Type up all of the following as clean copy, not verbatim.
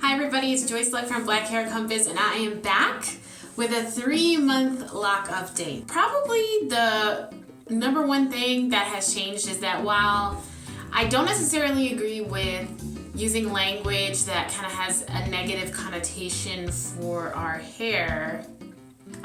Hi everybody, it's Joyce Loc from Black Hair Compass, and I am back with a 3-month lock update. Probably the number one thing that has changed is that while I don't necessarily agree with using language that kind of has a negative connotation for our hair,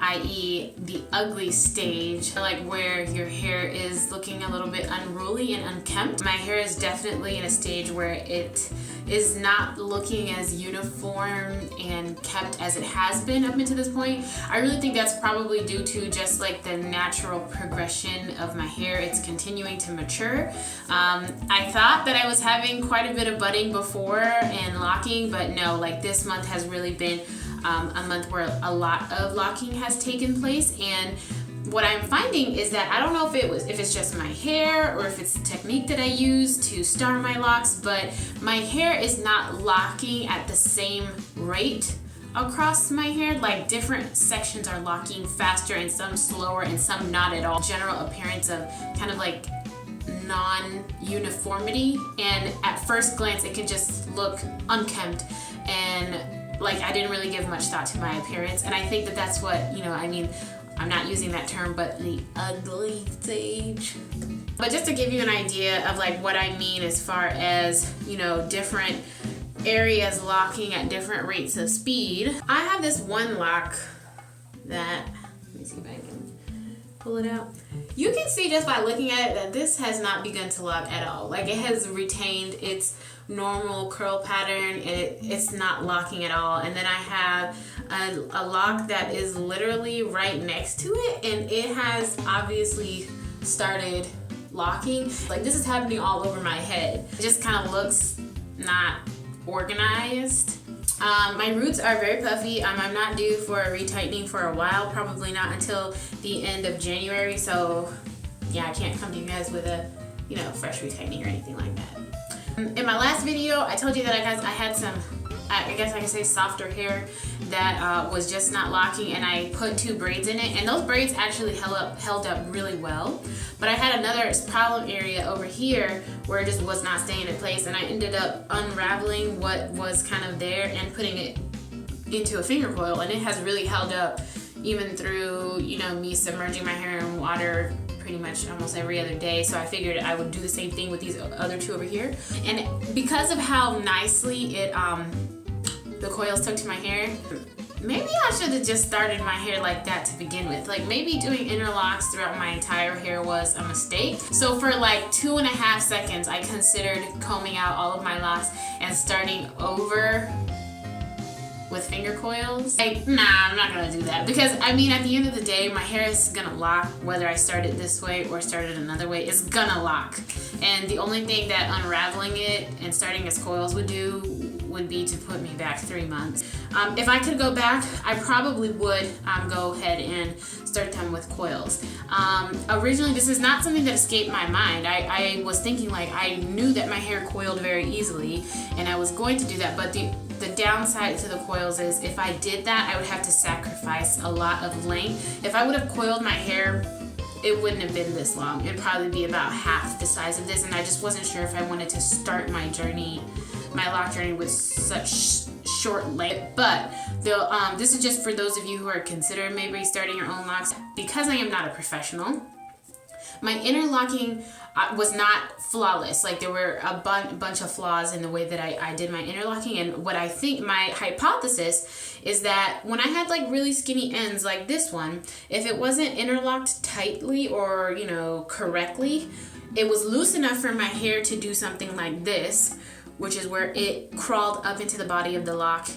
i.e. the ugly stage, like where your hair is looking a little bit unruly and unkempt. My hair is definitely in a stage where it is not looking as uniform and kept as it has been up until this point. I really think that's probably due to just like the natural progression of my hair. It's continuing to mature. I thought that I was having quite a bit of budding before and locking, but no, like this month has really been a month where a lot of locking has taken place. And what I'm finding is that I don't know if it's just my hair or if it's the technique that I use to start my locks, but my hair is not locking at the same rate across my hair. Like different sections are locking faster and some slower and some not at all. General appearance of kind of like non-uniformity, and at first glance it can just look unkempt and like I didn't really give much thought to my appearance. And I think that that's what, you know, I mean, I'm not using that term, but the ugly stage. But just to give you an idea of like what I mean as far as, you know, different areas locking at different rates of speed. I have this one lock that, let me see if I can pull it out. You can see just by looking at it that this has not begun to lock at all. Like it has retained its normal curl pattern and it's not locking at all. And then I have a lock that is literally right next to it and it has obviously started locking. Like this is happening all over my head. It just kind of looks not organized. My roots are very puffy. I'm not due for a retightening for a while, probably not until the end of January. So yeah, I can't come to you guys with a, you know, fresh retightening or anything like that. In my last video, I told you that I had some, I guess I can say softer hair that was just not locking, and I put 2 braids in it, and those braids actually held up really well. But I had another problem area over here where it just was not staying in place, and I ended up unraveling what was kind of there and putting it into a finger coil, and it has really held up even through, you know, me submerging my hair in water pretty much almost every other day. So I figured I would do the same thing with these other 2 over here. And because of how nicely it the coils took to my hair, maybe I should have just started my hair like that to begin with. Like maybe doing interlocks throughout my entire hair was a mistake. So for like 2.5 seconds, I considered combing out all of my locks and starting over with finger coils. Like, nah, I'm not gonna do that, because I mean at the end of the day my hair is gonna lock whether I start it this way or start it another way. It's gonna lock, and the only thing that unraveling it and starting as coils would do would be to put me back 3 months. If I could go back, I probably would go ahead and start them with coils. Originally, this is not something that escaped my mind. I was thinking, like, I knew that my hair coiled very easily and I was going to do that, but the downside to the coils is if I did that, I would have to sacrifice a lot of length. If I would have coiled my hair, it wouldn't have been this long. It'd probably be about half the size of this, and I just wasn't sure if I wanted to start my journey, my lock journey, with such short length. But this is just for those of you who are considering maybe starting your own locks. Because I am not a professional, my interlocking was not flawless. Like there were a bunch of flaws in the way that I did my interlocking. And what I think, my hypothesis is that when I had like really skinny ends like this one, if it wasn't interlocked tightly or, you know, correctly, it was loose enough for my hair to do something like this, which is where it crawled up into the body of the lock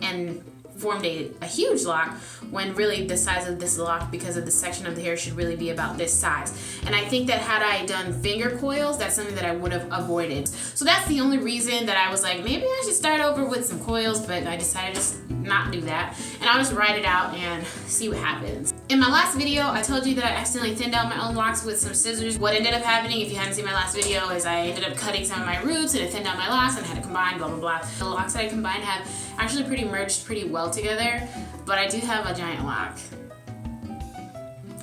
and formed a huge lock, when really the size of this lock, because of the section of the hair, should really be about this size. And I think that had I done finger coils, that's something that I would have avoided. So that's the only reason that I was like, maybe I should start over with some coils, but I decided to just not do that. And I'll just write it out and see what happens. In my last video, I told you that I accidentally thinned out my own locks with some scissors. What ended up happening, if you hadn't seen my last video, is I ended up cutting some of my roots and it thinned out my locks and I had to combine, blah, blah, blah. The locks that I combined have actually merged pretty well together, but I do have a giant lock,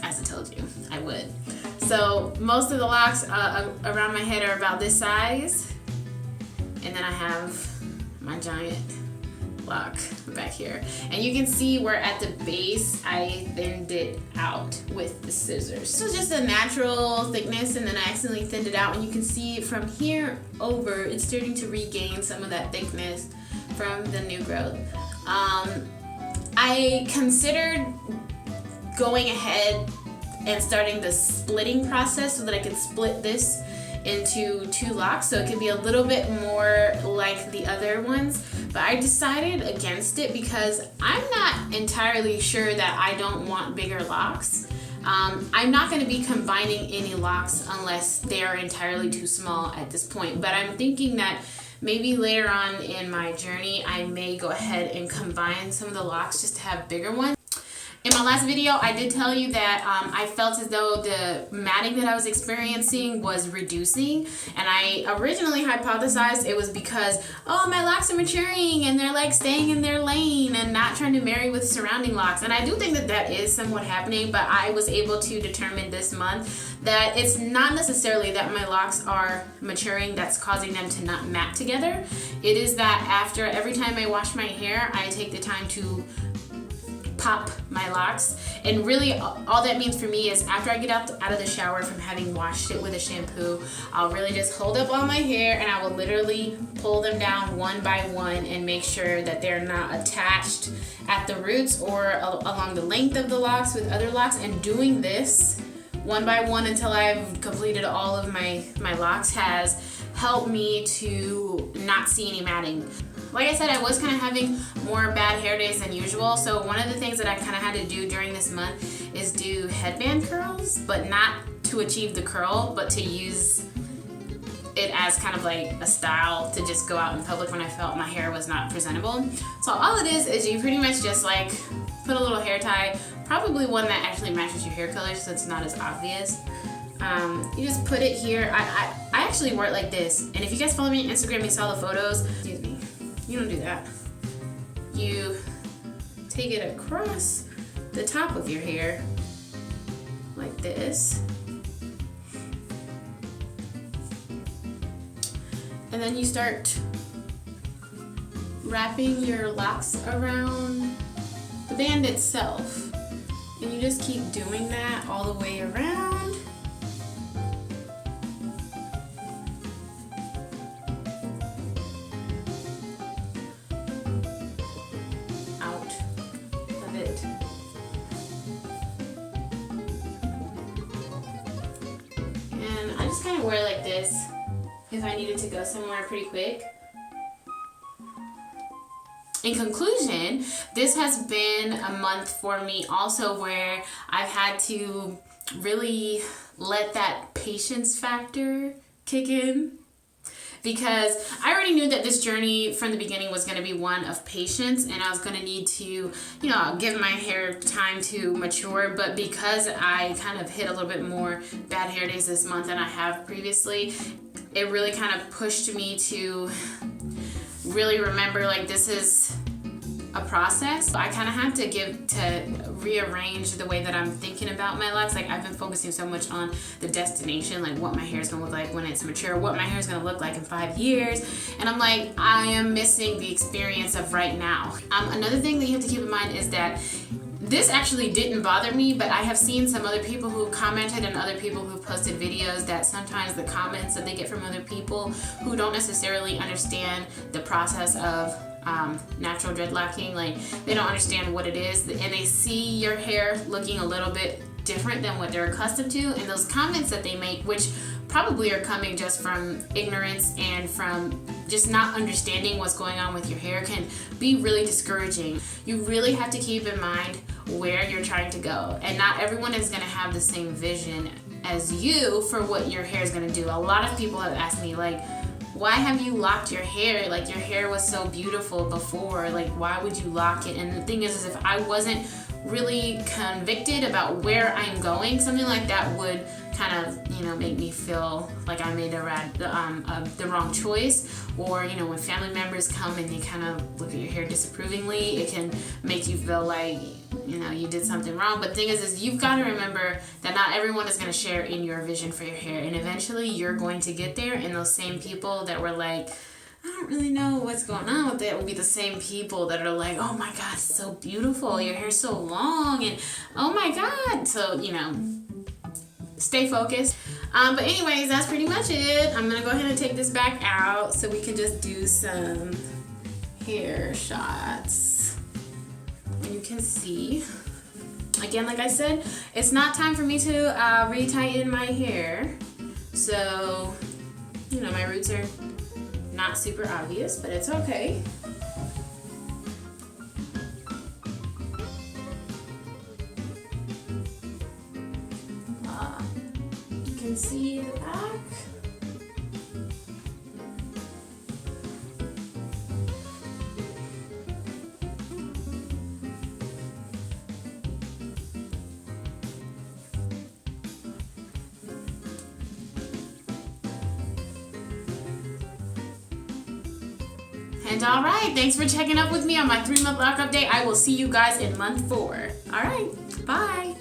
as I told you I would. So most of the locks around my head are about this size, and then I have my giant lock back here. And you can see where at the base I thinned it out with the scissors. So just a natural thickness, and then I accidentally thinned it out, and you can see from here over it's starting to regain some of that thickness from the new growth. I considered going ahead and starting the splitting process so that I could split this into 2 locks so it could be a little bit more like the other ones, but I decided against it because I'm not entirely sure that I don't want bigger locks. I'm not going to be combining any locks unless they are entirely too small at this point, but I'm thinking that maybe later on in my journey I may go ahead and combine some of the locks just to have bigger ones. In my last video, I did tell you that I felt as though the matting that I was experiencing was reducing, and I originally hypothesized it was because, oh, my locks are maturing and they're like staying in their lane and not trying to marry with surrounding locks. And I do think that that is somewhat happening, but I was able to determine this month that it's not necessarily that my locks are maturing that's causing them to not mat together. It is that after every time I wash my hair, I take the time to pop my locks, and really all that means for me is after I get out of the shower from having washed it with a shampoo, I'll really just hold up all my hair and I will literally pull them down one by one and make sure that they're not attached at the roots or along the length of the locks with other locks, and doing this one by one until I've completed all of my locks has helped me to not see any matting. Like I said, I was kind of having more bad hair days than usual, so one of the things that I kind of had to do during this month is do headband curls, but not to achieve the curl, but to use it as kind of like a style to just go out in public when I felt my hair was not presentable. So all it is you pretty much just like put a little hair tie, probably one that actually matches your hair color so it's not as obvious. You just put it here. I actually wear it like this, and if you guys follow me on Instagram, you saw the photos. Excuse me. You don't do that. You take it across the top of your hair like this, and then you start wrapping your locks around the band itself, and you just keep doing that all the way around. Kind of wear like this if I needed to go somewhere pretty quick. In conclusion, this has been a month for me also where I've had to really let that patience factor kick in, because I already knew that this journey from the beginning was going to be one of patience, and I was going to need to, you know, give my hair time to mature. But because I kind of hit a little bit more bad hair days this month than I have previously, it really kind of pushed me to really remember, like, this is a process. I kind of have to rearrange the way that I'm thinking about my locks. Like, I've been focusing so much on the destination, like what my hair is gonna look like when it's mature, what my hair is gonna look like in 5 years, and I'm like, I am missing the experience of right now. Another thing that you have to keep in mind is that this actually didn't bother me, but I have seen some other people who commented and other people who posted videos that sometimes the comments that they get from other people who don't necessarily understand the process of natural dreadlocking, like they don't understand what it is, and they see your hair looking a little bit different than what they're accustomed to, and those comments that they make, which probably are coming just from ignorance and from just not understanding what's going on with your hair, can be really discouraging. You really have to keep in mind where you're trying to go, and not everyone is going to have the same vision as you for what your hair is going to do. A lot of people have asked me, like, why have you locked your hair? Like, your hair was so beautiful before. Like, why would you lock it? And the thing is if I wasn't really convicted about where I'm going, something like that would kind of, you know, make me feel like I made the wrong choice. Or, you know, when family members come and they kind of look at your hair disapprovingly, it can make you feel like, you know, you did something wrong. But the thing is you've got to remember that not everyone is going to share in your vision for your hair, and eventually you're going to get there, and those same people that were like, I don't really know what's going on with it. It will be the same people that are like, oh my God, it's so beautiful. Your hair's so long. And oh my God. So, you know, stay focused. But anyways, that's pretty much it. I'm going to go ahead and take this back out so we can just do some hair shots. And you can see, again, like I said, it's not time for me to retighten my hair. So, you know, my roots are not super obvious, but it's okay. You can see the back. And all right, thanks for checking up with me on my 3-month lock update. I will see you guys in month 4. All right, bye.